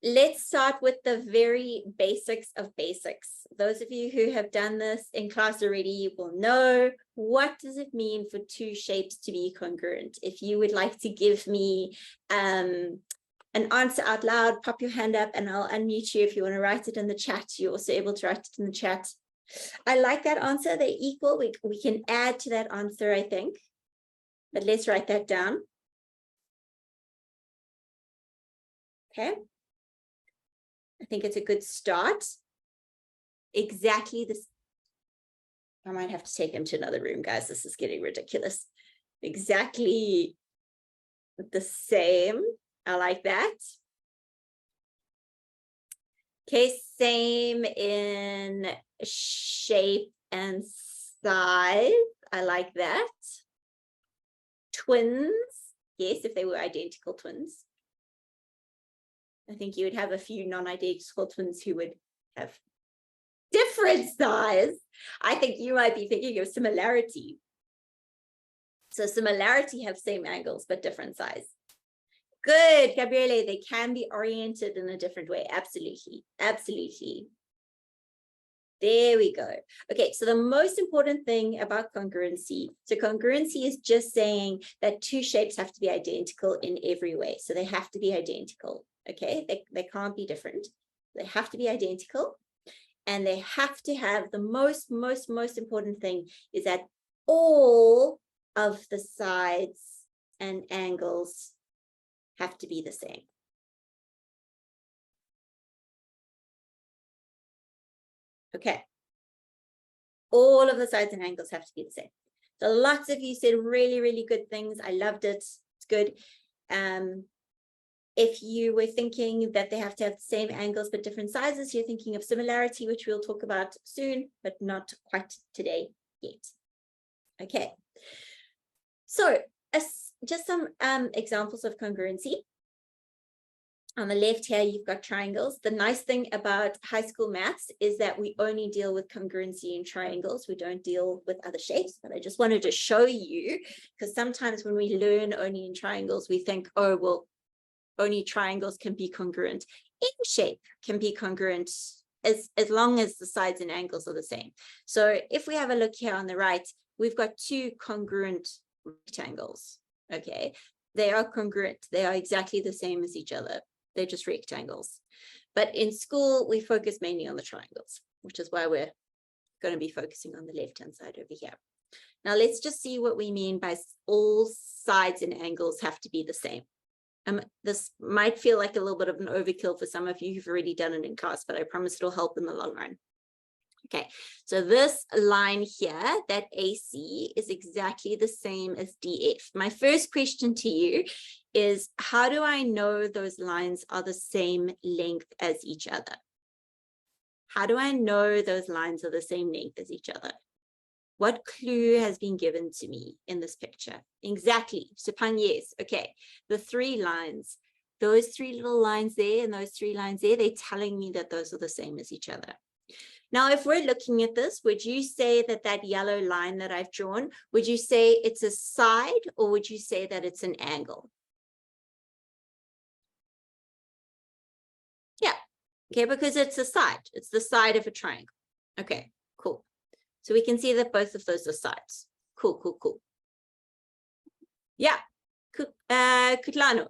let's start with the very basics of basics. Those of you who have done this in class already will know, what does it mean for two shapes to be congruent? If you would like to give me an answer out loud, pop your hand up and I'll unmute you. If you want to write it in the chat, you're also able to write it in the chat. I like that answer. They're equal. We can add to that answer, I think. But let's write that down. Okay. I think it's a good start. Exactly this. I might have to take him to another room, guys. This is getting ridiculous. Exactly the same. I like that. Okay, same in shape and size. I like that. Twins. Yes, if they were identical twins. I think you would have a few non-identical twins who would have different size. I think you might be thinking of similarity. So similarity have same angles, but different size. Good, Gabriele, they can be oriented in a different way. Absolutely, absolutely. There we go. Okay, so the most important thing about congruency. So congruency is just saying that two shapes have to be identical in every way. So they have to be identical. Okay, they can't be different. They have to be identical. And they have to have the most important thing is that all of the sides and angles have to be the same. Okay. All of the sides and angles have to be the same. So lots of you said really good things. I loved it. It's good. If you were thinking that they have to have the same angles but different sizes, you're thinking of similarity, which we'll talk about soon, but not quite today yet. Okay. So just some examples of congruency. On the left here, you've got triangles. The nice thing about high school maths is that we only deal with congruency in triangles. We don't deal with other shapes, but I just wanted to show you, because sometimes when we learn only in triangles, we think, oh, well, only triangles can be congruent. Any shape can be congruent as long as the sides and angles are the same. So if we have a look here on the right, we've got two congruent rectangles. Okay, they are congruent. They are exactly the same as each other. They're just rectangles. But in school, we focus mainly on the triangles, which is why we're going to be focusing on the left-hand side over here. Now, let's just see what we mean by all sides and angles have to be the same. This might feel like a little bit of an overkill for some of you who've already done it in class, but I promise it'll help in the long run. Okay, so this line here, that AC, is exactly the same as DF. My first question to you is, how do I know those lines are the same length as each other? How do I know those lines are the same length as each other? What clue has been given to me in this picture? Exactly, Supan, yes. Okay, the three lines, those three little lines there and those three lines there, they're telling me that those are the same as each other. Now, if we're looking at this, would you say that that yellow line that I've drawn, would you say it's a side or would you say that it's an angle? Yeah, okay, because it's a side. It's the side of a triangle. Okay, cool. So we can see that both of those are sides. Cool, cool, cool. Yeah, Kutlano,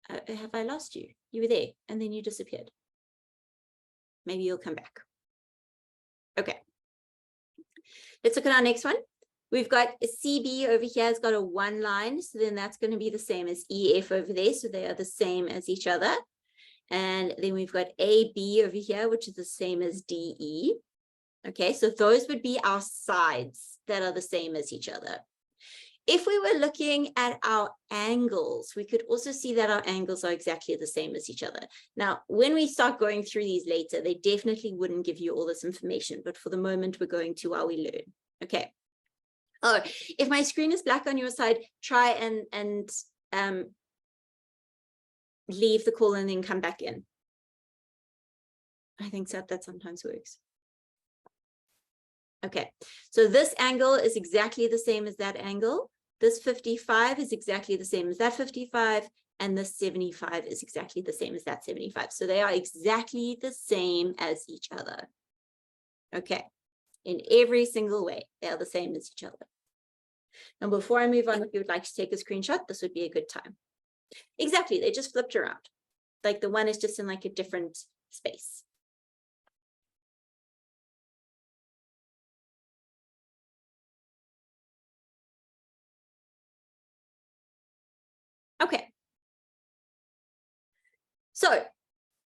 have I lost you? You were there and then you disappeared. Maybe you'll come back. Okay, let's look at our next one. We've got a CB over here has got a one line, so then that's going to be the same as EF over there, so they are the same as each other. And then we've got AB over here, which is the same as DE. Okay, so those would be our sides that are the same as each other. If we were looking at our angles, we could also see that our angles are exactly the same as each other. Now, when we start going through these later, they definitely wouldn't give you all this information, but for the moment, we're going to while we learn. Okay. Oh, if my screen is black on your side, try and leave the call and then come back in. I think that sometimes works. Okay, so this angle is exactly the same as that angle. This 55 is exactly the same as that 55. and this 75 is exactly the same as that 75. So they are exactly the same as each other. Okay, in every single way, they are the same as each other. And before I move on, if you would like to take a screenshot, this would be a good time. Exactly, they just flipped around. Like the one is just in like a different space. Okay. So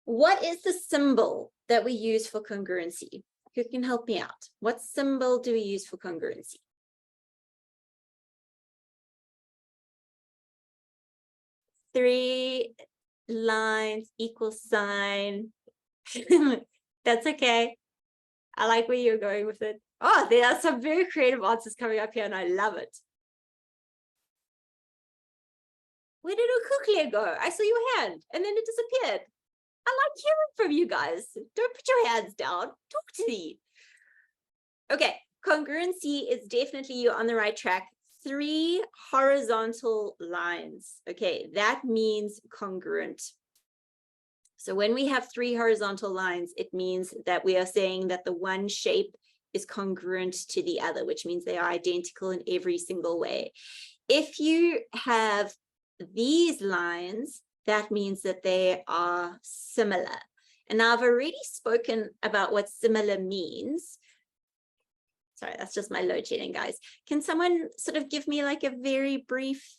what is the symbol that we use for congruency? Who can help me out? What symbol do we use for congruency? Three lines, equal sign. That's okay. I like where you're going with it. Oh, there are some very creative answers coming up here and I love it. Where did Ukukle go? I saw your hand and then it disappeared. I like hearing from you guys. Don't put your hands down. Talk to me. Okay, congruency is definitely you're on the right track. 3 horizontal lines. Okay, that means congruent. So when we have 3 horizontal lines, it means that we are saying that the one shape is congruent to the other, which means they are identical in every single way. If you have these lines, that means that they are similar. And now I've already spoken about what similar means. Sorry, that's just my load shedding, guys. Can someone sort of give me like a very brief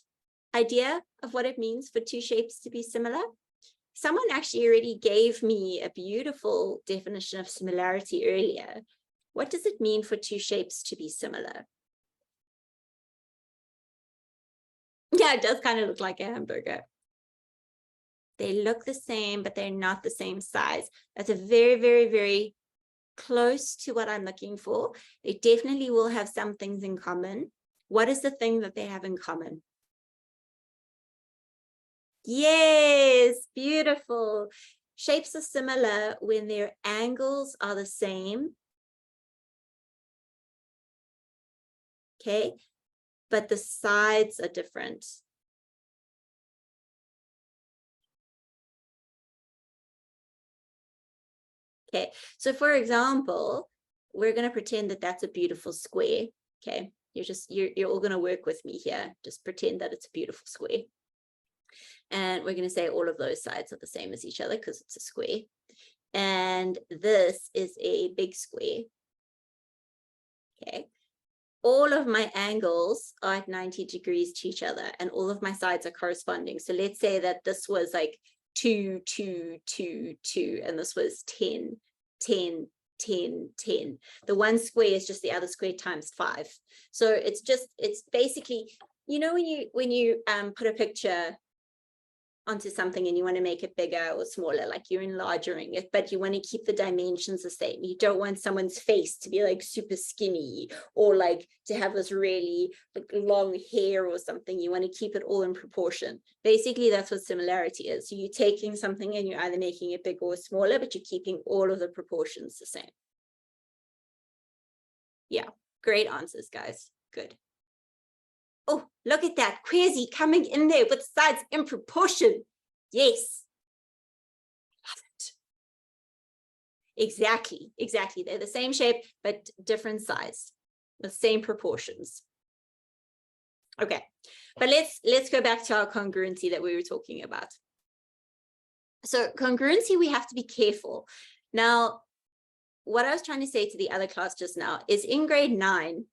idea of what it means for 2 shapes to be similar? Someone actually already gave me a beautiful definition of similarity earlier. What does it mean for 2 shapes to be similar? Yeah, it does kind of look like a hamburger. They look the same, but they're not the same size. That's a very, very, very close to what I'm looking for. They definitely will have some things in common. What is the thing that they have in common? Yes, beautiful. Shapes are similar when their angles are the same. Okay, but the sides are different. Okay, so for example, we're going to pretend that that's a beautiful square. Okay, you're all going to work with me here. Just pretend that it's a beautiful square. And we're going to say all of those sides are the same as each other because it's a square. And this is a big square. Okay, all of my angles are at 90 degrees to each other and all of my sides are corresponding. So let's say that this was like 2, 2, 2, 2, and this was 10, 10, 10, 10. The one square is just the other square times 5. So it's basically, you know, when you put a picture onto something and you want to make it bigger or smaller, like you're enlarging it, but you want to keep the dimensions the same. You don't want someone's face to be like super skinny or like to have this really like long hair or something. You want to keep it all in proportion. Basically, that's what similarity is. So you're taking something and you're either making it bigger or smaller, but you're keeping all of the proportions the same. Yeah, great answers, guys. Good. Oh, look at that. Queasy coming in there with sides in proportion. Yes. Love it. Exactly. Exactly. They're the same shape, but different size, the same proportions. Okay, but let's go back to our congruency that we were talking about. So congruency, we have to be careful. Now, what I was trying to say to the other class just now is in grade 9,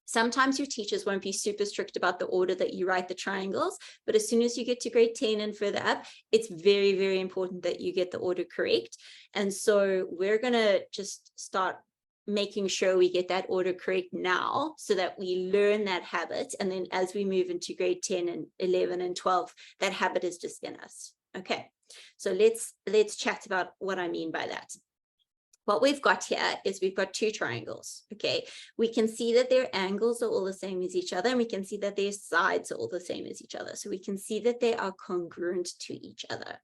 sometimes your teachers won't be super strict about the order that you write the triangles, but as soon as you get to grade 10 and further up, it's very, very important that you get the order correct. And so we're going to just start making sure we get that order correct now so that we learn that habit. And then as we move into grade 10 and 11 and 12, that habit is just in us. Okay, so let's chat about what I mean by that. What we've got here is we've got 2 triangles, okay? We can see that their angles are all the same as each other, and we can see that their sides are all the same as each other. So we can see that they are congruent to each other.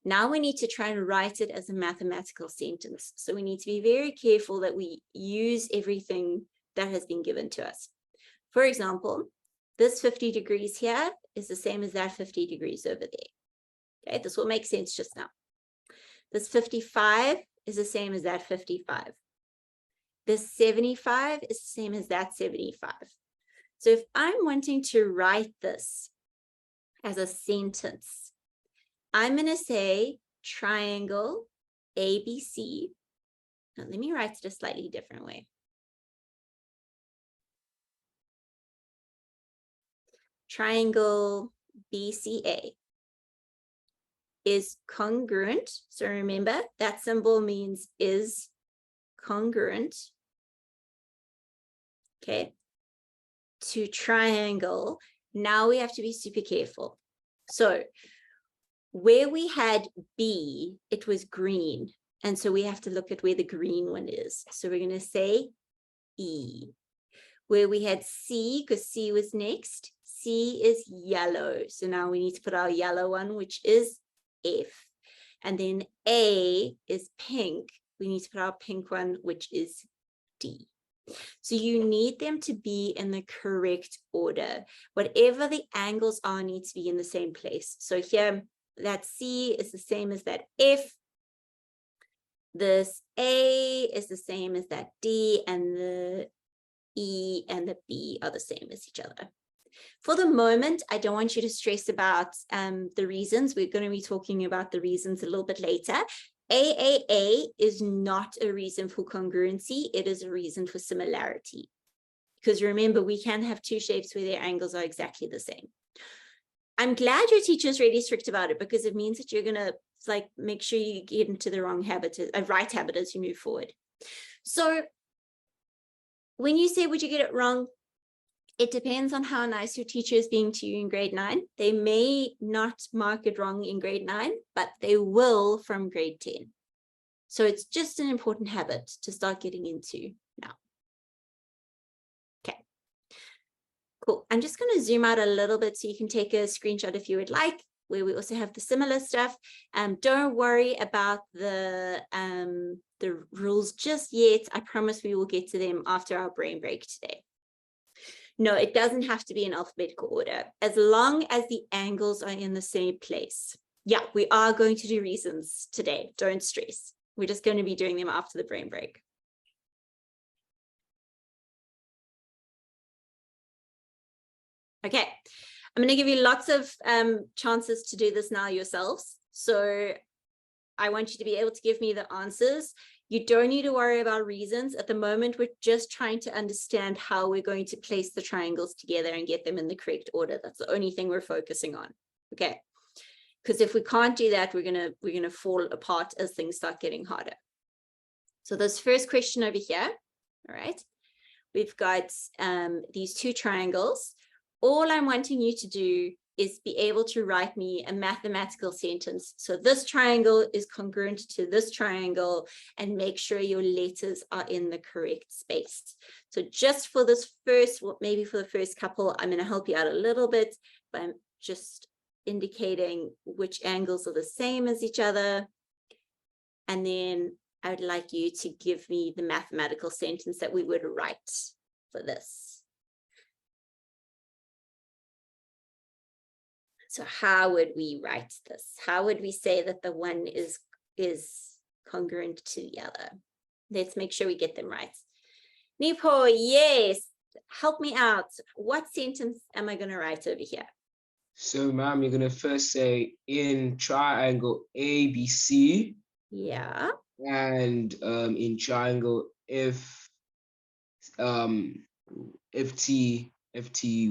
Now we need to try and write it as a mathematical sentence. So we need to be very careful that we use everything that has been given to us. For example, this 50 degrees here is the same as that 50 degrees over there. Okay, this will make sense just now. This 55 is the same as that 55. This 75 is the same as that 75. So if I'm wanting to write this as a sentence, I'm going to say triangle ABC. Now, let me write it a slightly different way. Triangle BCA is congruent. So remember, that symbol means is congruent, okay, to triangle. Now we have to be super careful. So where we had B, it was green. And so we have to look at where the green one is. So we're going to say E. Where we had C, because C was next, C is yellow. So now we need to put our yellow one, which is F. And then A is pink. We need to put our pink one, which is D. So you need them to be in the correct order. Whatever the angles are need to be in the same place. So here, that C is the same as that F. This A is the same as that D, and the E and the B are the same as each other. For the moment, I don't want you to stress about the reasons. We're going to be talking about the reasons a little bit later. AAA is not a reason for congruency. It is a reason for similarity. Because remember, we can have two shapes where their angles are exactly the same. I'm glad your teacher is really strict about it, because it means that you're going to like make sure you get into the right habit as you move forward. So when you say, would you get it wrong? It depends on how nice your teacher is being to you in grade 9. They may not mark it wrong in grade 9, but they will from grade 10. So it's just an important habit to start getting into now. Okay, cool. I'm just going to zoom out a little bit so you can take a screenshot if you would like, where we also have the similar stuff. Don't worry about the rules just yet. I promise we will get to them after our brain break today. No, it doesn't have to be in alphabetical order, as long as the angles are in the same place. Yeah, we are going to do reasons today. Don't stress. We're just going to be doing them after the brain break. Okay, I'm going to give you lots of chances to do this now yourselves. So I want you to be able to give me the answers. You don't need to worry about reasons. At the moment, we're just trying to understand how we're going to place the triangles together and get them in the correct order. That's the only thing we're focusing on. Okay. Because if we can't do that, we're gonna fall apart as things start getting harder. So this first question over here, all right, we've got these two triangles. All I'm wanting you to do is be able to write me a mathematical sentence. So this triangle is congruent to this triangle, and make sure your letters are in the correct space. So just for this first, well, maybe for the first couple, I'm going to help you out a little bit, but I'm just indicating which angles are the same as each other. And then I would like you to give me the mathematical sentence that we would write for this. So how would we write this? How would we say that the one is congruent to the other? Let's make sure we get them right. Nipo, yes, help me out. What sentence am I going to write over here? So, ma'am, you're going to first say in triangle ABC. Yeah. And in triangle FT,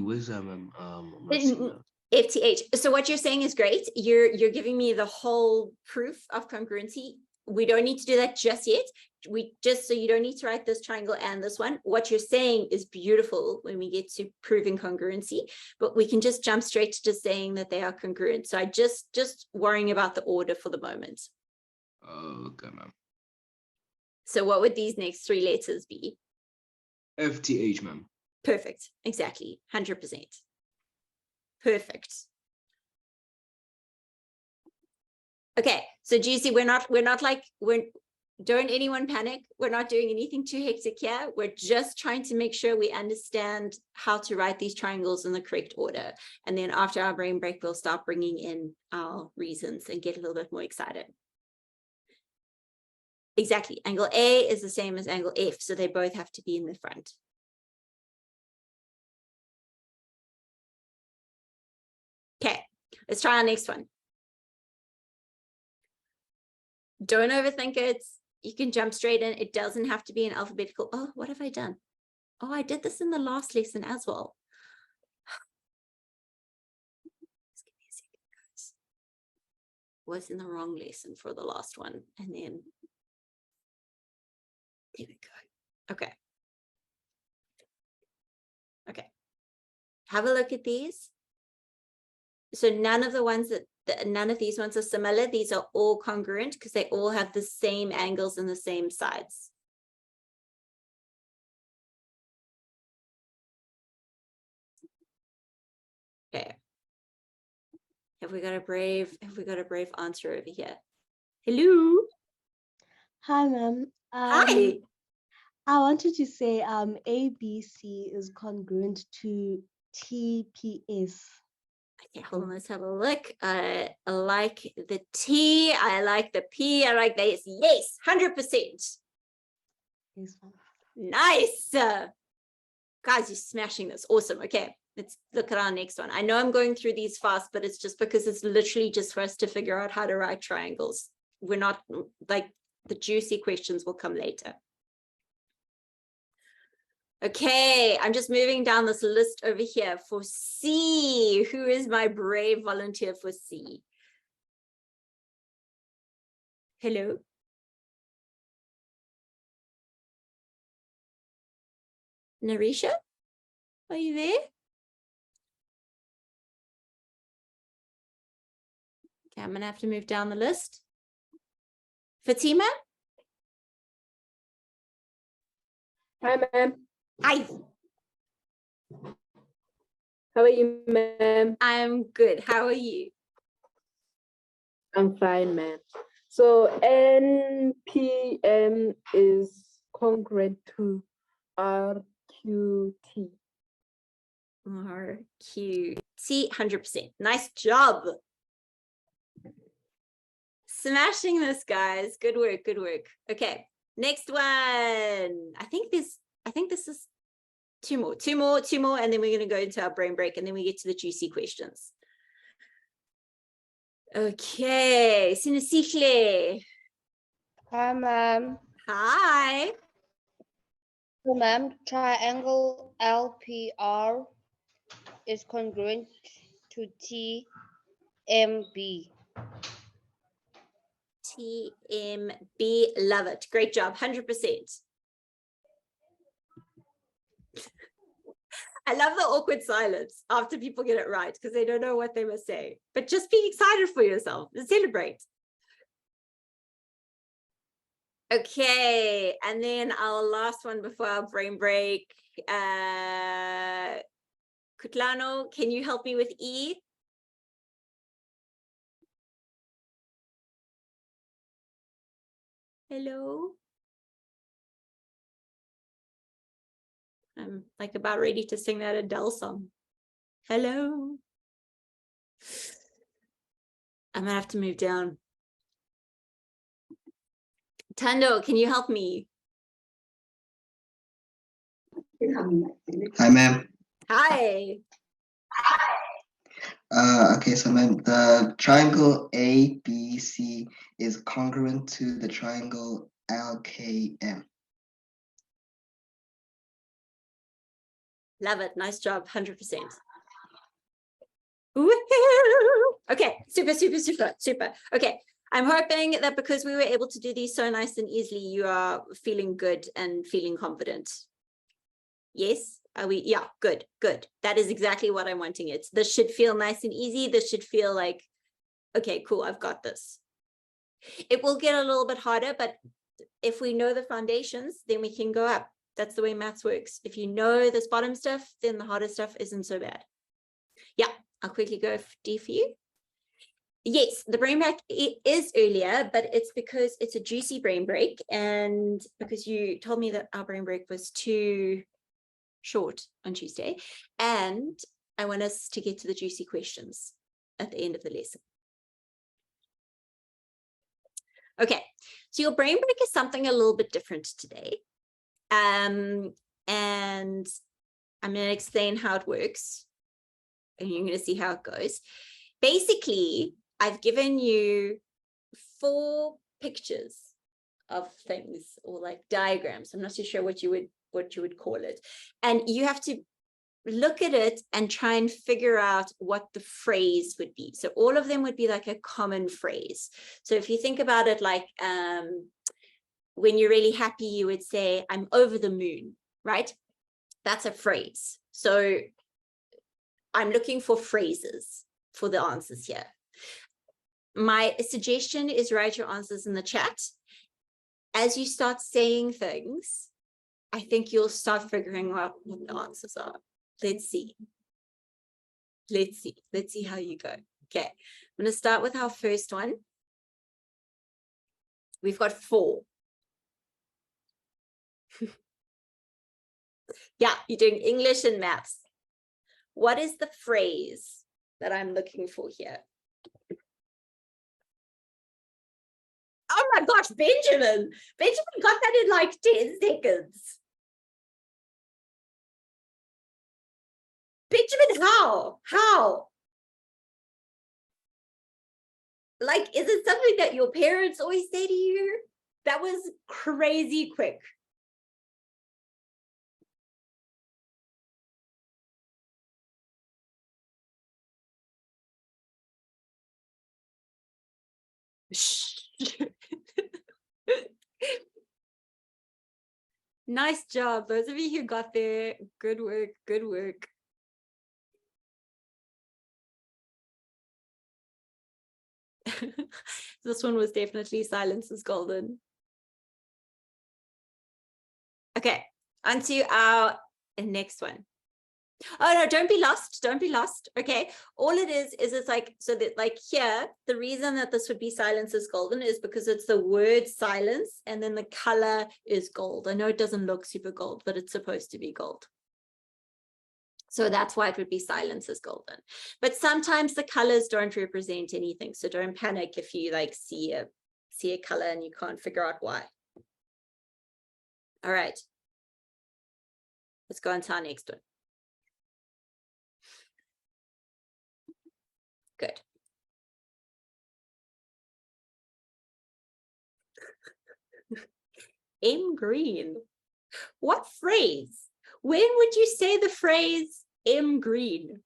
what is that, ma'am? FTH. So what you're saying is great. You're giving me the whole proof of congruency. We don't need to do that just yet. So you don't need to write this triangle and this one. What you're saying is beautiful when we get to proving congruency, but we can just jump straight to just saying that they are congruent. So I just worrying about the order for the moment. Okay, ma'am. So what would these next three letters be? FTH, ma'am. Perfect. Exactly. 100%. Perfect. Okay, so do you see we're not don't anyone panic. We're not doing anything too hectic here. We're just trying to make sure we understand how to write these triangles in the correct order. And then after our brain break, we'll start bringing in our reasons and get a little bit more excited. Exactly. Angle A is the same as angle F, so they both have to be in the front. Okay, let's try our next one. Don't overthink it. You can jump straight in. It doesn't have to be in alphabetical. Oh, what have I done? Oh, I did this in the last lesson as well. Just give me a second, guys. Was in the wrong lesson for the last one. And then, there we go. Okay. Okay. Have a look at these. So none of the ones none of these ones are similar. These are all congruent because they all have the same angles and the same sides. Okay. Have we got a brave answer over here? Hello. Hi, ma'am. Hi. I wanted to say ABC is congruent to TPS. Okay, hold on, let's have a look. I like the T, I like the P, I like the S. Yes, 100%. Yes, ma'am. Nice. Guys, you're smashing this. Awesome. Okay, let's look at our next one. I know I'm going through these fast, but it's just because it's literally just for us to figure out how to write triangles. We're not, like, the juicy questions will come later. Okay, I'm just moving down this list over here for C. Who is my brave volunteer for C? Hello? Narisha? Are you there? Okay, I'm gonna have to move down the list. Fatima? Hi, ma'am. Hi. How are you, ma'am? I'm good. How are you? I'm fine, ma'am. So NPM is congruent to RQT. RQT, 100%. Nice job. Smashing this, guys. Good work, good work. Okay, next one. I think this is two more, and then we're going to go into our brain break, and then we get to the juicy questions. Okay, Sinisihle. Hi, ma'am. Hi. So, ma'am, triangle LPR is congruent to TMB. TMB, love it. Great job, 100%. I love the awkward silence after people get it right because they don't know what they must say. But just be excited for yourself and celebrate. Okay, and then our last one before our brain break. Kutlano, can you help me with E? Hello? I'm like about ready to sing that Adele song. Hello? I'm gonna have to move down. Tando, can you help me? Hi, ma'am. Hi. Okay, so ma'am, the triangle ABC is congruent to the triangle LKM. Love it. Nice job. 100%. Okay, super. Okay, I'm hoping that because we were able to do these so nice and easily, you are feeling good and feeling confident. Yes? Are we? Yeah, good. That is exactly what I'm wanting. This should feel nice and easy. This should feel like, okay, cool, I've got this. It will get a little bit harder, but if we know the foundations, then we can go up. That's the way maths works. If you know this bottom stuff, then the harder stuff isn't so bad. Yeah, I'll quickly go D for you. Yes, the brain break is earlier, but it's because it's a juicy brain break, and because you told me that our brain break was too short on Tuesday, and I want us to get to the juicy questions at the end of the lesson. Okay, so your brain break is something a little bit different today. And I'm going to explain how it works, and you're going to see how it goes. Basically, I've given you 4 pictures of things, or like diagrams. I'm not too sure what you would call it. And you have to look at it and try and figure out what the phrase would be. So all of them would be like a common phrase. So if you think about it, like when you're really happy, you would say, I'm over the moon, right? That's a phrase. So I'm looking for phrases for the answers here. My suggestion is write your answers in the chat. As you start saying things, I think you'll start figuring out what the answers are. Let's see. Let's see how you go. Okay, I'm going to start with our first one. We've got 4. Yeah, you're doing English and maths. What is the phrase that I'm looking for here? Oh my gosh, Benjamin. Benjamin got that in like 10 seconds. Benjamin, how? How? Like, is it something that your parents always say to you? That was crazy quick. Nice job. Those of you who got there, good work, good work. This one was definitely silence is golden. Okay, on to our next one. Oh no, don't be lost. Don't be lost. Okay, all it is it's like, so that like here, the reason that this would be silence is golden is because it's the word silence and then the color is gold. I know it doesn't look super gold, but it's supposed to be gold. So that's why it would be silence is golden. But sometimes the colors don't represent anything. So don't panic if you like see a color and you can't figure out why. All right. Let's go on to our next one. Good. M green. What phrase? When would you say the phrase M green?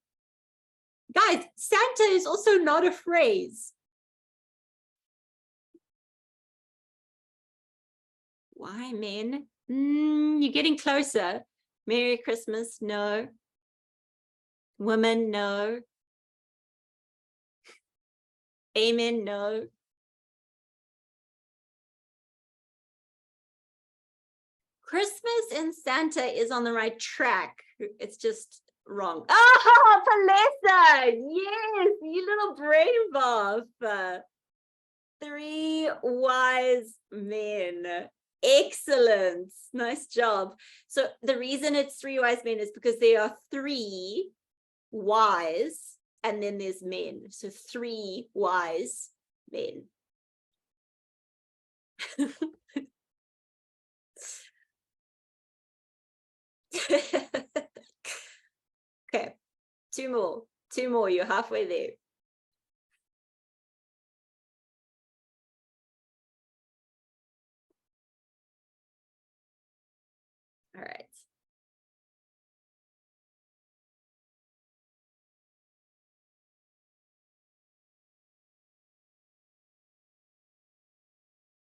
Guys, Santa is also not a phrase. Why, men? You're getting closer. Merry Christmas, no. Women, no. Amen, no. Christmas and Santa is on the right track. It's just wrong. Oh, Palessa! Yes, you little brain buff. 3 wise men. Excellent. Nice job. So the reason it's 3 wise men is because there are 3 wise and then there's men. So 3 wise men. Okay, 2 more. 2 more. You're halfway there. All right.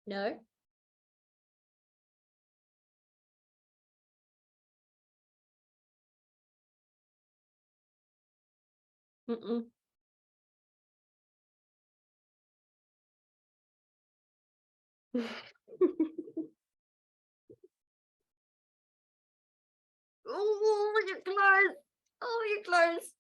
No. Mm-mm. Oh, you're close. Oh, you're close.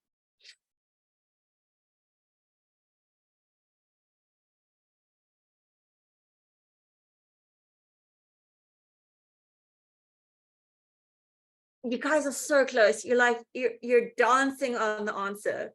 You guys are so close. You're like, you're dancing on the answer.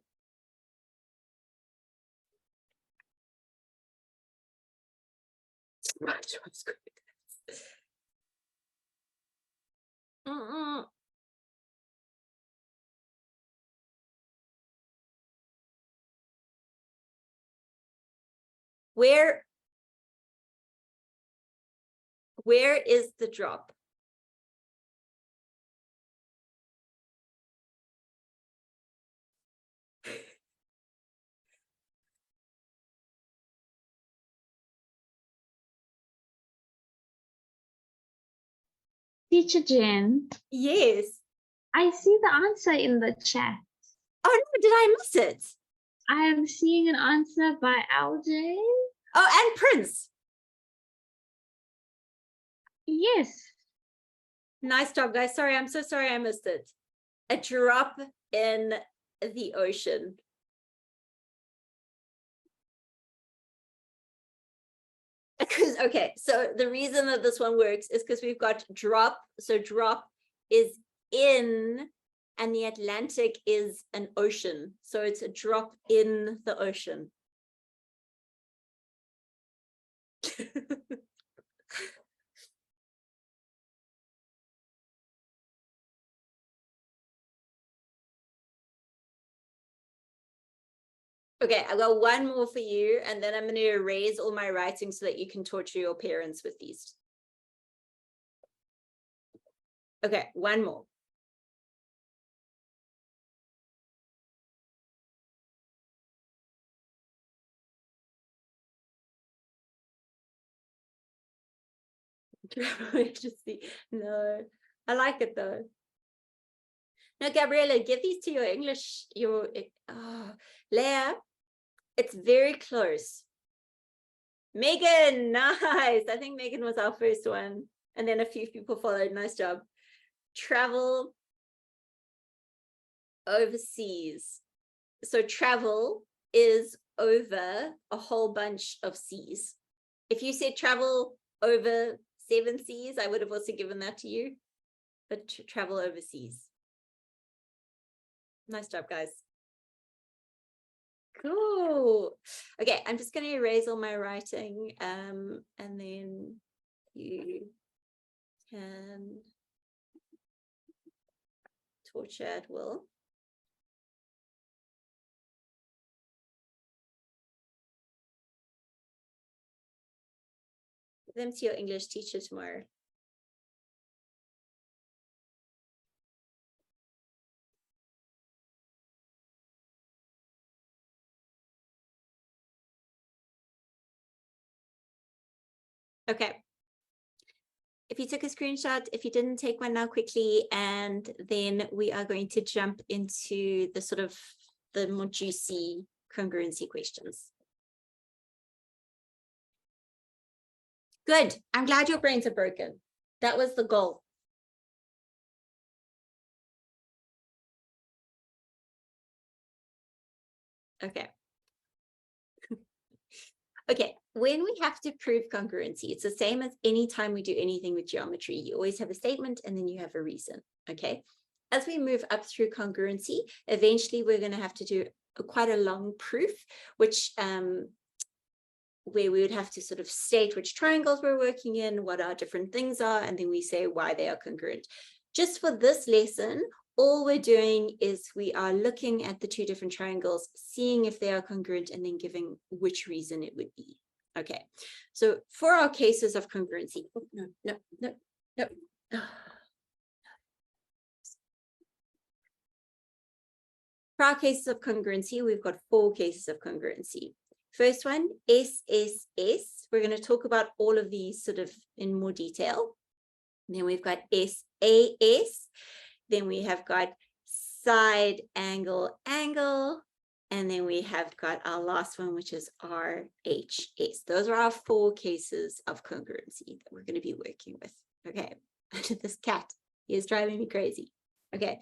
Where is the drop? Teacher Jen, Yes. I see the answer in the chat. Oh no, did I miss it? I am seeing an answer by LJ. Oh, and Prince. Yes. Nice job, guys. Sorry, I'm so sorry I missed it. A drop in the ocean. Because, okay, so the reason that this one works is because we've got drop. So drop is in, and the Atlantic is an ocean. So it's a drop in the ocean. Okay, I've got one more for you, and then I'm going to erase all my writing so that you can torture your parents with these. Okay, one more. No, I like it though. No, Gabriella, give these to your English, Leah, it's very close. Megan, nice. I think Megan was our first one. And then a few people followed. Nice job. Travel overseas. So travel is over a whole bunch of seas. If you said travel over 7 seas, I would have also given that to you. But travel overseas. Nice job, guys. Cool. Okay, I'm just going to erase all my writing, and then you can torture at will. Give them to your English teacher tomorrow. Okay. If you took a screenshot, if you didn't take one now quickly, and then we are going to jump into the sort of the more juicy congruency questions. Good. I'm glad your brains are broken. That was the goal. Okay. Okay, when we have to prove congruency, it's the same as any time we do anything with geometry. You always have a statement and then you have a reason, okay? As we move up through congruency, eventually we're going to have to do quite a long proof, which where we would have to sort of state which triangles we're working in, what our different things are, and then we say why they are congruent. Just for this lesson, all we're doing is we are looking at the 2 different triangles, seeing if they are congruent, and then giving which reason it would be. Okay, so for our cases of congruency, no. For our cases of congruency, we've got 4 cases of congruency. First one, SSS. We're going to talk about all of these sort of in more detail. And then we've got SAS. Then we have got side angle angle. And then we have got our last one, which is RHS. Those are our 4 cases of congruency that we're going to be working with. Okay, this cat is driving me crazy. Okay.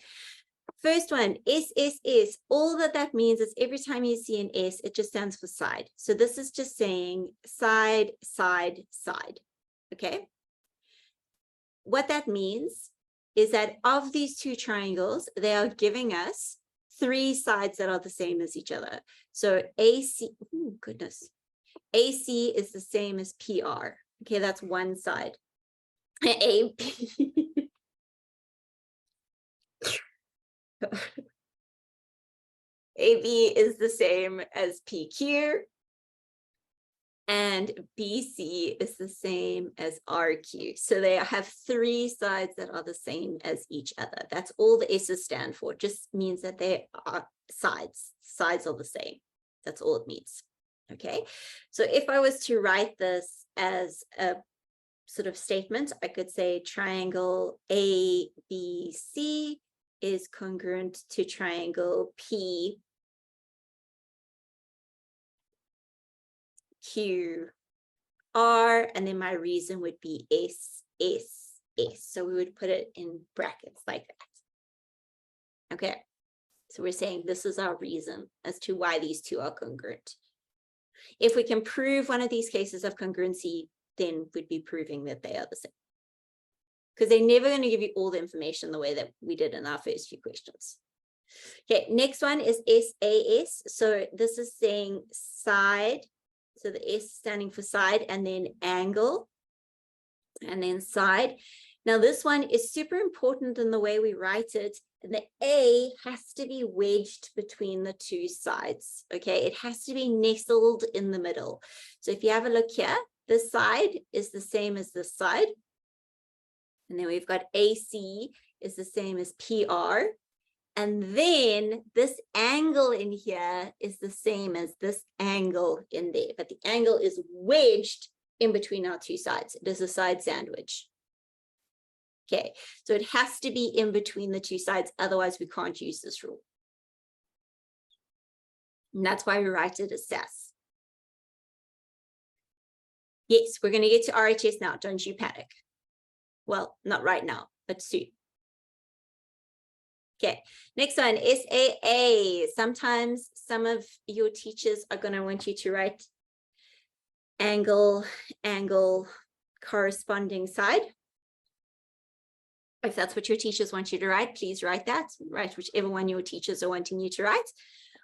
First one, SSS, all that means is every time you see an S, it just stands for side. So this is just saying side, side, side, okay? What that means is that of these two triangles, they are giving us 3 sides that are the same as each other. So AC, oh goodness, AC is the same as PR. Okay, that's one side. AB. AB is the same as PQ. And BC is the same as RQ. So they have 3 sides that are the same as each other. That's all the S's stand for. It just means that they are sides. Sides are the same. That's all it means. Okay. So if I was to write this as a sort of statement, I could say triangle ABC is congruent to triangle PQR, and then my reason would be S. So we would put it in brackets like that. Okay, so we're saying this is our reason as to why these two are congruent. If we can prove one of these cases of congruency, then we'd be proving that they are the same. Because they're never going to give you all the information the way that we did in our first few questions. Okay, next one is SAS. So this is saying side. So the S standing for side, and then angle, and then side. Now this one is super important in the way we write it. And the A has to be wedged between the 2 sides. Okay, it has to be nestled in the middle. So if you have a look here, this side is the same as this side. And then we've got AC is the same as PR. And then this angle in here is the same as this angle in there. But the angle is wedged in between our 2 sides. It is a side sandwich. Okay, so it has to be in between the 2 sides. Otherwise, we can't use this rule. And that's why we write it as SAS. Yes, we're going to get to RHS now. Don't you panic. Well, not right now, but soon. Okay, next one, SAA. Sometimes some of your teachers are going to want you to write angle, corresponding side. If that's what your teachers want you to write, please write that. Write whichever one your teachers are wanting you to write.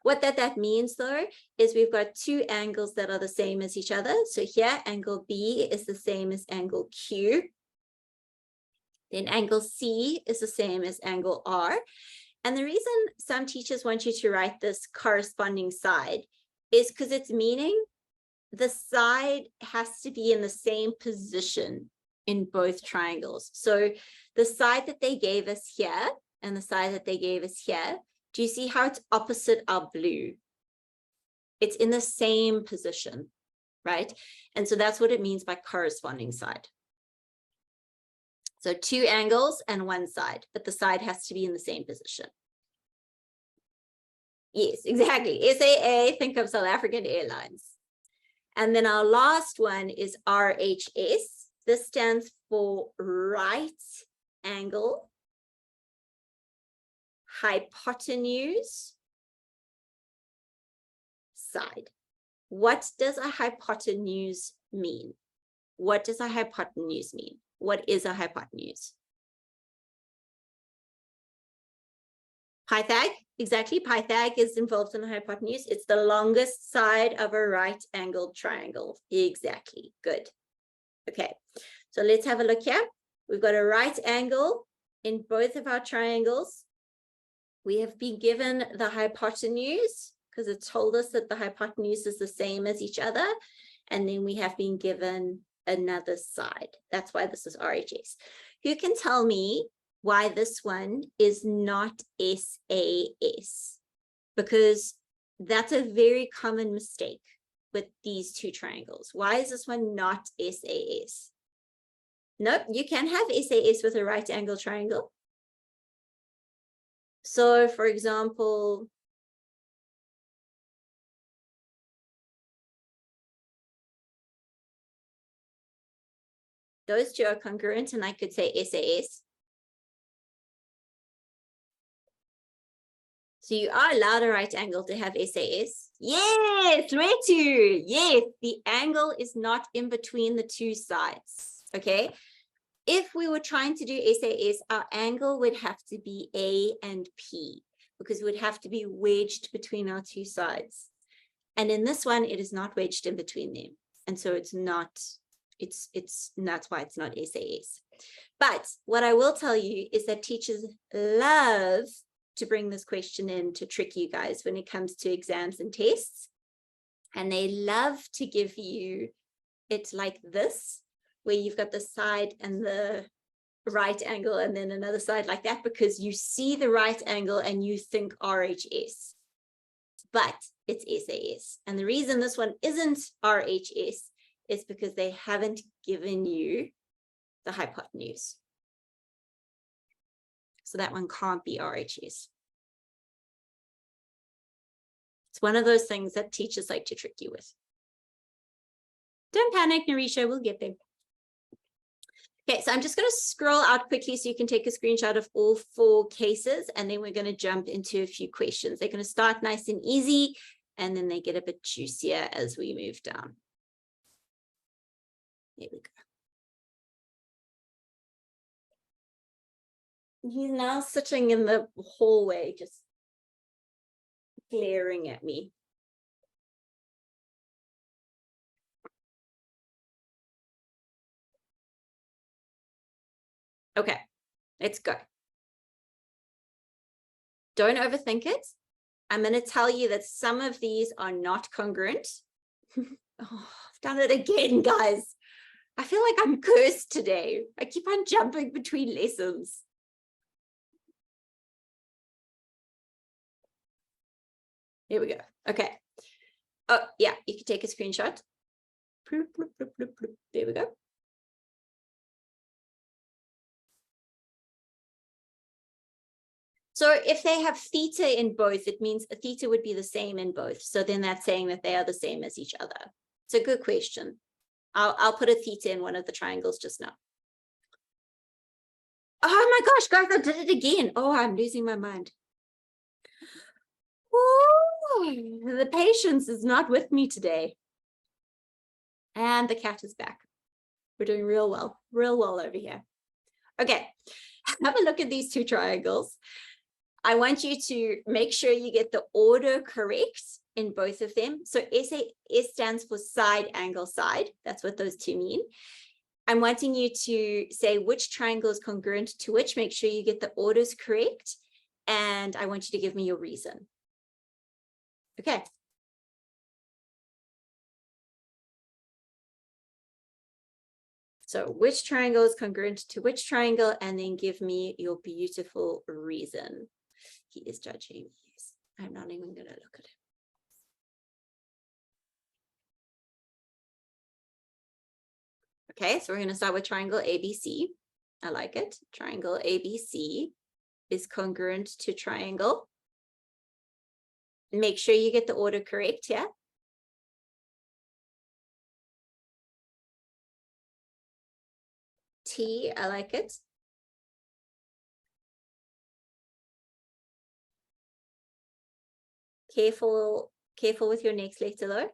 What that means, though, is we've got 2 angles that are the same as each other. So here, angle B is the same as angle Q. Then angle C is the same as angle R. And the reason some teachers want you to write this corresponding side is because it's meaning the side has to be in the same position in both triangles. So the side that they gave us here and the side that they gave us here, do you see how it's opposite our blue? It's in the same position, right? And so that's what it means by corresponding side. So 2 angles and 1 side, but the side has to be in the same position. Yes, exactly. SAA, think of South African Airlines. And then our last one is RHS. This stands for right angle, hypotenuse, side. What does a hypotenuse mean? What does a hypotenuse mean? What is a hypotenuse? Pythag, exactly. Pythag is involved in a hypotenuse. It's the longest side of a right angled triangle. Exactly, good. Okay, so let's have a look here. We've got a right angle in both of our triangles. We have been given the hypotenuse because it told us that the hypotenuse is the same as each other. And then we have been given another side. That's why this is RHS. Who can tell me why this one is not SAS? Because that's a very common mistake with these 2 triangles. Why is this one not SAS? Nope, you can have SAS with a right angle triangle. So for example, those 2 are congruent, and I could say SAS. So you are allowed a right angle to have SAS. Yes, Retu. Yes, the angle is not in between the 2 sides. Okay. if we were trying to do SAS, our angle would have to be A and P, because it would have to be wedged between our two sides. And in this one, it is not wedged in between them. And so it's not, that's why it's not SAS. But what I will tell you is that teachers love to bring this question in to trick you guys when it comes to exams and tests. And they love to give you it like this, where you've got the side and the right angle and then another side like that, because you see the right angle and you think RHS, but it's SAS. And the reason this one isn't RHS is because they haven't given you the hypotenuse. So that one can't be RHS. It's one of those things that teachers like to trick you with. Don't panic, Narisha, we'll get there. Okay, so I'm just going to scroll out quickly so you can take a screenshot of all 4 cases, and then we're going to jump into a few questions. They're going to start nice and easy, and then they get a bit juicier as we move down. There we go. He's now sitting in the hallway, just glaring at me. Okay, let's go. Don't overthink it. I'm going to tell you that some of these are not congruent. Oh, I've done it again, guys. I feel like I'm cursed today. I keep on jumping between lessons. Here we go. Okay. Oh, yeah, you can take a screenshot. There we go. So if they have theta in both, it means a theta would be the same in both. So then that's saying that they are the same as each other. It's a good question. I'll put a theta in one of the triangles just now. Oh my gosh, guys, I did it again. Oh, I'm losing my mind. Ooh, the patience is not with me today. And the cat is back. We're doing real well over here. Okay, have a look at these 2 triangles. I want you to make sure you get the order correct in both of them. So SAS stands for side, angle, side. That's what those 2 mean. I'm wanting you to say which triangle is congruent to which. Make sure you get the orders correct. And I want you to give me your reason. Okay. So which triangle is congruent to which triangle, and then give me your beautiful reason. He is judging. Yes, I'm not even going to look at him. Okay, so we're going to start with triangle ABC. I like it. Triangle ABC is congruent to triangle. Make sure you get the order correct, yeah? T, I like it. Careful with your next letter though.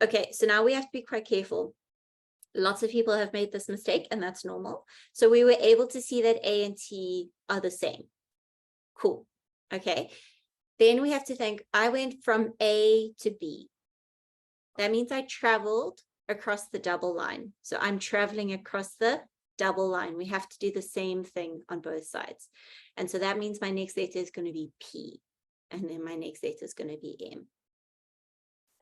Okay, so now we have to be quite careful. Lots of people have made this mistake, and that's normal. So we were able to see that A and T are the same. Cool. Okay. Then we have to think, I went from A to B. That means I traveled across the double line. So I'm traveling across the double line. We have to do the same thing on both sides. And so that means my next letter is going to be P. And then my next letter is going to be M.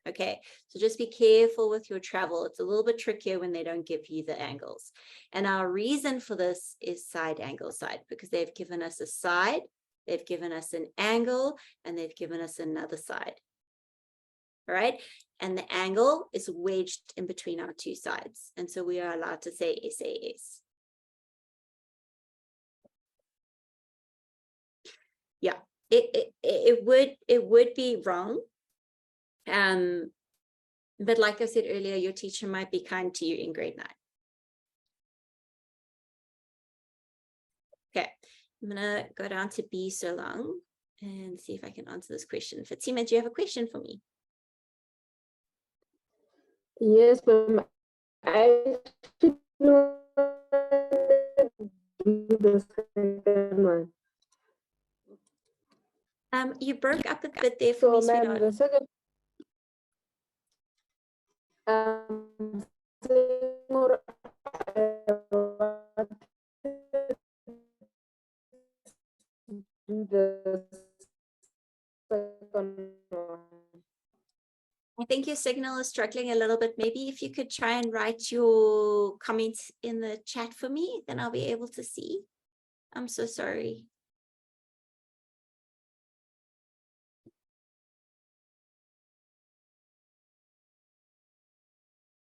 Okay, so just be careful with your travel. It's a little bit trickier when they don't give you the angles. And our reason for this is side, angle, side, because they've given us a side, they've given us an angle, and they've given us another side. All right, and the angle is wedged in between our 2 sides. And so we are allowed to say SAS. Yeah, it would be wrong. But like I said earlier, your teacher might be kind to you in grade 9. Okay, I'm gonna go down to B so long and see if I can answer this question. Fatima, do you have a question for me? Yes, ma'am. I should not do the second one. You broke up a bit there for So, me, ma'am, sweetheart. the second saying more, I wanted to do the second one. I think your signal is struggling a little bit. Maybe if you could try and write your comments in the chat for me, then I'll be able to see. I'm so sorry.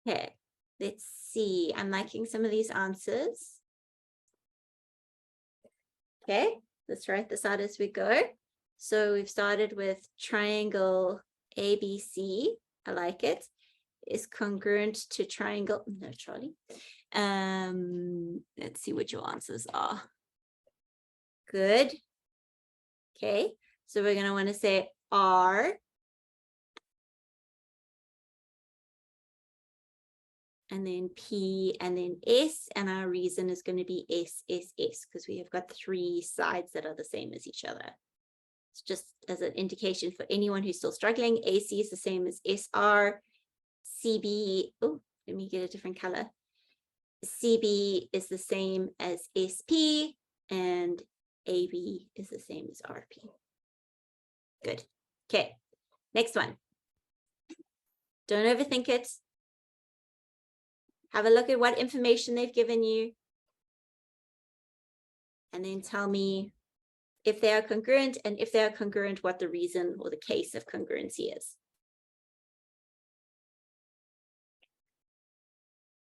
Okay, let's see. I'm liking some of these answers. Okay, let's write this out as we go. So we've started with triangle ABC. I like it. Is congruent to triangle. No, Charlie. Let's see what your answers are. Good. Okay, so we're going to want to say R. And then P and then S, and our reason is going to be S, S, S, because we have got 3 sides that are the same as each other. It's just as an indication for anyone who's still struggling. AC is the same as SR. CB, oh, let me get a different color. CB is the same as SP, and AB is the same as RP. Good. Okay, next one. Don't overthink it. Have a look at what information they've given you. And then tell me if they are congruent, and if they are congruent, what the reason or the case of congruency is.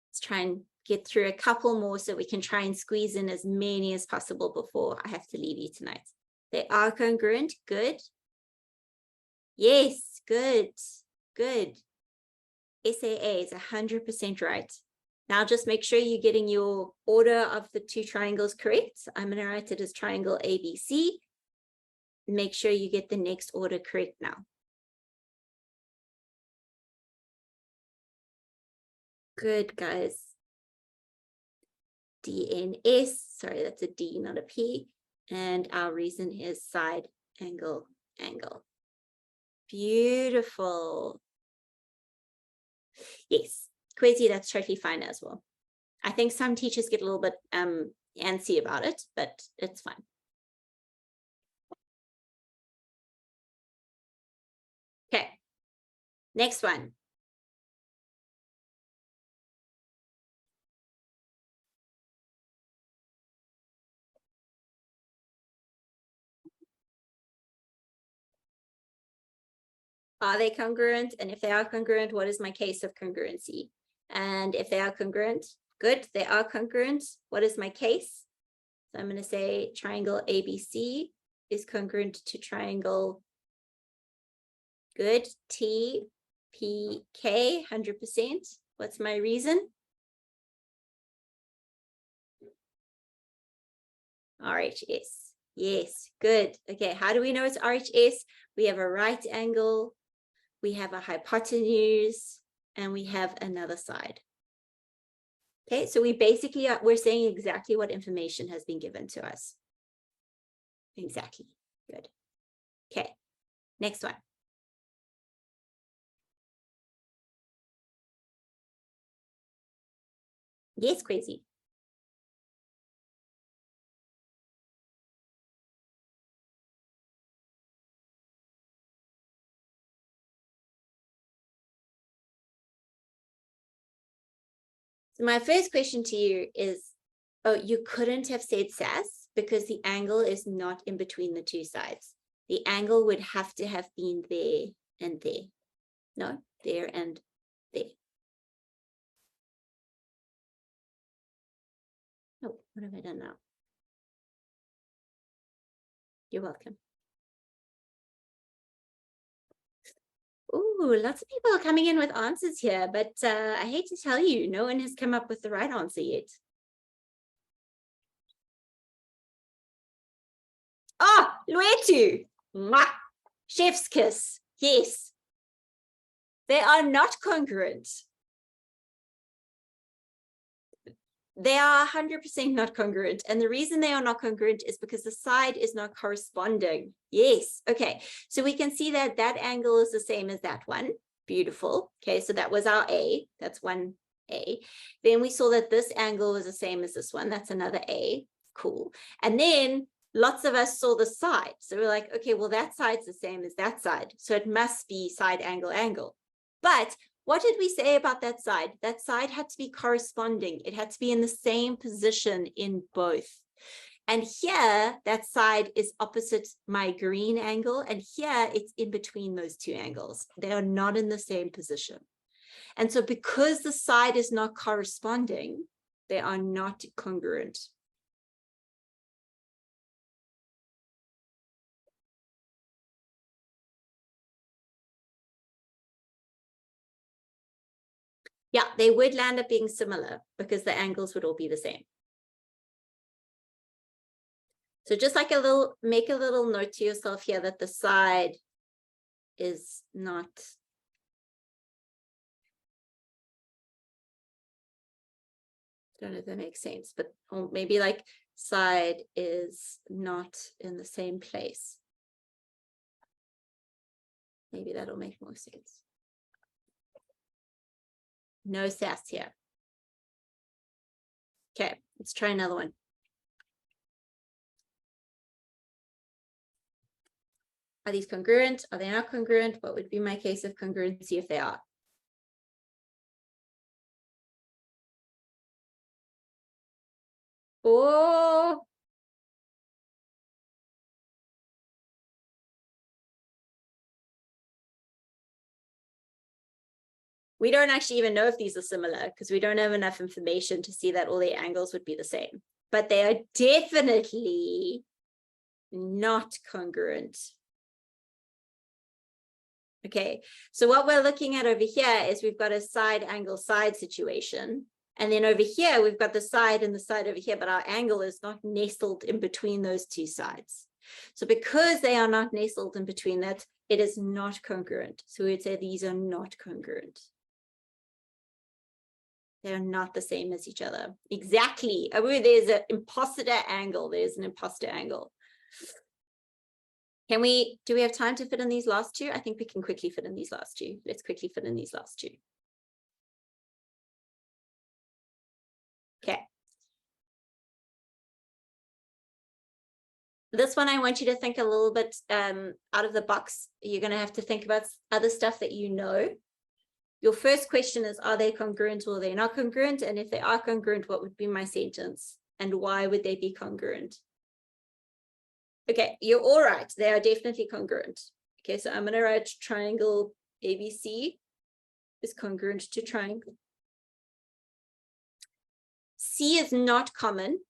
Let's try and get through a couple more so we can try and squeeze in as many as possible before I have to leave you tonight. They are congruent. Good. Yes, good. Good. SAA is 100% right. Now just make sure you're getting your order of the 2 triangles correct. I'm going to write it as triangle ABC. Make sure you get the next order correct now. Good, guys. DNS, sorry, that's a D, not a P. And our reason is side, angle, angle. Beautiful. Yes, Kwezi, that's totally fine as well. I think some teachers get a little bit antsy about it, but it's fine. Okay, next one. Are they congruent? And if they are congruent, what is my case of congruency? And if they are congruent, good, they are congruent. What is my case? So I'm going to say triangle ABC is congruent to triangle, good, TPK, 100%. What's my reason? RHS. Yes, good. Okay, how do we know it's RHS? We have a right angle, we have a hypotenuse, and we have another side. Okay, so we basically we're saying exactly what information has been given to us. Exactly. Good. Okay, next one. Yes, Kwezi. So my first question to you is, oh, you couldn't have said SAS because the angle is not in between the 2 sides. The angle would have to have been there and there. No, there and there. Oh, what have I done now? You're welcome. Ooh, lots of people are coming in with answers here, but I hate to tell you, no one has come up with the right answer yet. Oh, Luetu. Mwah. Chef's kiss. Yes. They are not congruent. They are 100% not congruent. And the reason they are not congruent is because the side is not corresponding. Yes. Okay. So we can see that that angle is the same as that one. Beautiful. Okay. So that was our A. That's one A. Then we saw that this angle was the same as this one. That's another A. Cool. And then lots of us saw the side. So we're like, okay, well, that side's the same as that side. So it must be side angle angle. But what did we say about that side? That side had to be corresponding. It had to be in the same position in both. And here, that side is opposite my green angle. And here, it's in between those two angles. They are not in the same position. And so because the side is not corresponding, they are not congruent. Yeah, they would land up being similar because the angles would all be the same. So just like make a little note to yourself here that the side is not. I don't know if that makes sense, but or maybe like side is not in the same place. Maybe that'll make more sense. No sass here. Okay, let's try another one. Are these congruent? Are they not congruent? What would be my case of congruency if they are? Oh, we don't actually even know if these are similar because we don't have enough information to see that all their angles would be the same. But they are definitely not congruent. Okay, so what we're looking at over here is we've got a side angle side situation. And then over here, we've got the side and the side over here, but our angle is not nestled in between those two sides. So because they are not nestled in between that, it is not congruent. So we'd say these are not congruent. They're not the same as each other. Exactly. Oh, there's an imposter angle. There's an imposter angle. Do we have time to fit in these last two? I think we can quickly fit in these last two. Let's quickly fit in these last two. Okay. This one, I want you to think a little bit out of the box. You're going to have to think about other stuff that you know. Your first question is, are they congruent or are they not congruent? And if they are congruent, what would be my sentence? And why would they be congruent? Okay, you're all right. They are definitely congruent. Okay, so I'm going to write triangle ABC is congruent to triangle. C is not common.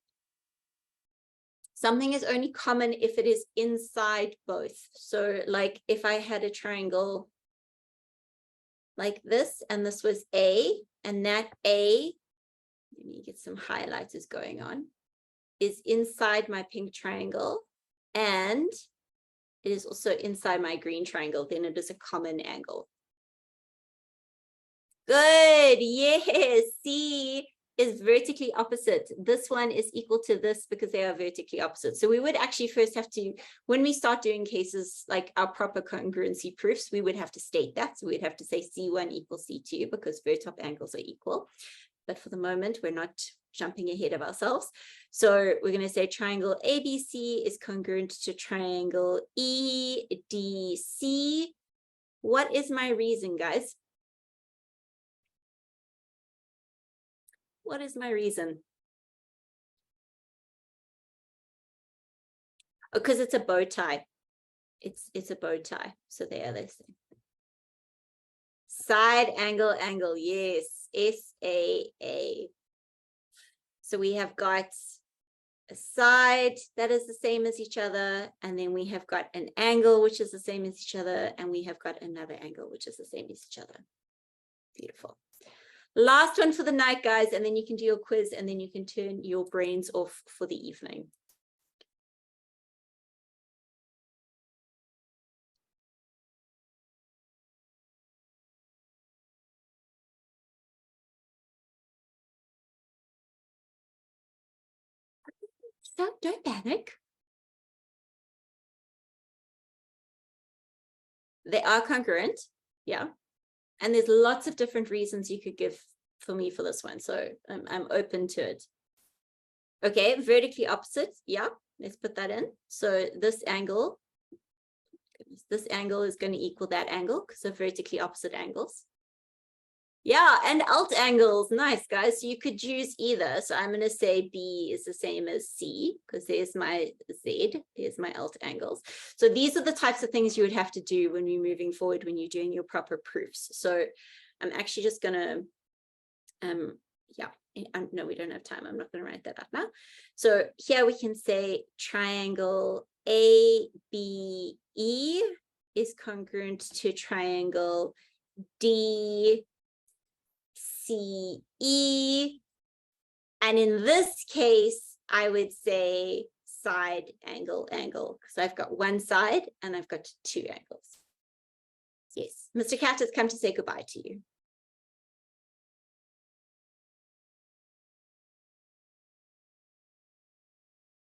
Something is only common if it is inside both. So like if I had a triangle like this, and this was A, and that A, let me get some highlighters going on, is inside my pink triangle, and it is also inside my green triangle, then it is a common angle. Good, yes, C is vertically opposite. This one is equal to this because they are vertically opposite. So we would actually first have to, when we start doing cases like our proper congruency proofs, we would have to state that. So we'd have to say C1 equals C2 because vertop angles are equal. But for the moment, we're not jumping ahead of ourselves. So we're going to say triangle ABC is congruent to triangle EDC. What is my reason, guys? What is my reason? Oh, because it's a bow tie. It's a bow tie. So they are the same. Side angle angle. Yes. SAA. So we have got a side that is the same as each other. And then we have got an angle, which is the same as each other. And we have got another angle, which is the same as each other. Beautiful. Last one for the night, guys, and then you can do your quiz and then you can turn your brains off for the evening. Don't panic. They are congruent, yeah. And there's lots of different reasons you could give for me for this one. So I'm open to it. Okay, vertically opposite, yeah, let's put that in. So this angle is going to equal that angle because of vertically opposite angles. Yeah, and alt angles, nice guys. So you could use either. So I'm going to say B is the same as C because there's my Z, there's my alt angles. So these are the types of things you would have to do when you're moving forward, when you're doing your proper proofs. So I'm actually just going to, yeah, no, we don't have time. I'm not going to write that up now. So here we can say triangle ABE is congruent to triangle DCE. And in this case, I would say side angle because I've got one side and I've got two angles. Yes, Mr. Cat has come to say goodbye to you.